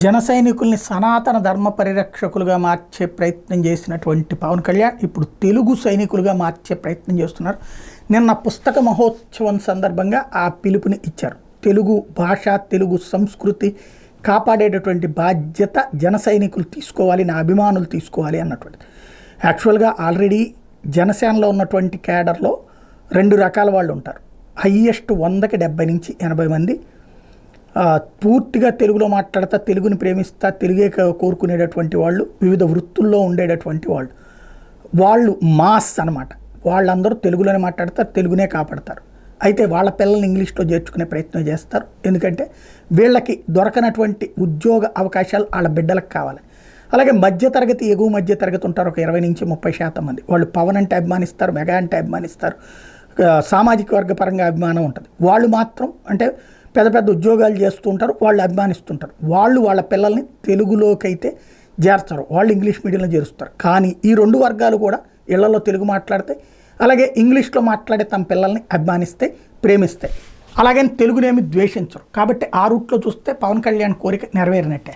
జన సైనికుల్ని సనాతన ధర్మ పరిరక్షకులుగా మార్చే ప్రయత్నం చేసినటువంటి పవన్ కళ్యాణ్ ఇప్పుడు తెలుగు సైనికులుగా మార్చే ప్రయత్నం చేస్తున్నారు. నిన్న పుస్తక మహోత్సవం సందర్భంగా ఆ పిలుపుని ఇచ్చారు. తెలుగు భాష, తెలుగు సంస్కృతి కాపాడేటటువంటి బాధ్యత జన సైనికులు తీసుకోవాలి, నా అభిమానులు తీసుకోవాలి అన్నటువంటిది. యాక్చువల్గా ఆల్రెడీ జనసేనలో ఉన్నటువంటి క్యాడర్లో 2 రకాల వాళ్ళు ఉంటారు. హయ్యెస్ట్ 100కి 70 నుంచి 80 మంది పూర్తిగా తెలుగులో మాట్లాడతా, తెలుగుని ప్రేమిస్తా, తెలుగే కోరుకునేటటువంటి వాళ్ళు, వివిధ వృత్తుల్లో ఉండేటటువంటి వాళ్ళు మాస్ అనమాట. వాళ్ళందరూ తెలుగులోనే మాట్లాడతారు, తెలుగునే కాపాడతారు. అయితే వాళ్ళ పిల్లల్ని ఇంగ్లీష్లో చేర్చుకునే ప్రయత్నం చేస్తారు. ఎందుకంటే వీళ్ళకి దొరకనటువంటి ఉద్యోగ అవకాశాలు వాళ్ళ బిడ్డలకు కావాలి. అలాగే మధ్యతరగతి, ఎగువ మధ్యతరగతి ఉంటారు, ఒక 20 నుంచి 30% మంది. వాళ్ళు పవన్ అంటే అభిమానిస్తారు, మెగా అంటే అభిమానిస్తారు, సామాజిక వర్గ పరంగా అభిమానం ఉంటుంది. వాళ్ళు మాత్రం అంటే పెద్ద పెద్ద ఉద్యోగాలు చేస్తూ ఉంటారు, వాళ్ళు అభిమానిస్తుంటారు. వాళ్ళ పిల్లల్ని తెలుగులోకి అయితే చేర్చరు, వాళ్ళు ఇంగ్లీష్ మీడియంలో చేరుస్తారు. కానీ ఈ 2 వర్గాలు కూడా ఇళ్లలో తెలుగు మాట్లాడితే, అలాగే ఇంగ్లీష్లో మాట్లాడే తమ పిల్లల్ని అభిమానిస్తే, ప్రేమిస్తాయి. అలాగని తెలుగునేమి ద్వేషించరు. కాబట్టి ఆ రూట్లో చూస్తే పవన్ కళ్యాణ్ కోరిక నెరవేరినట్టే.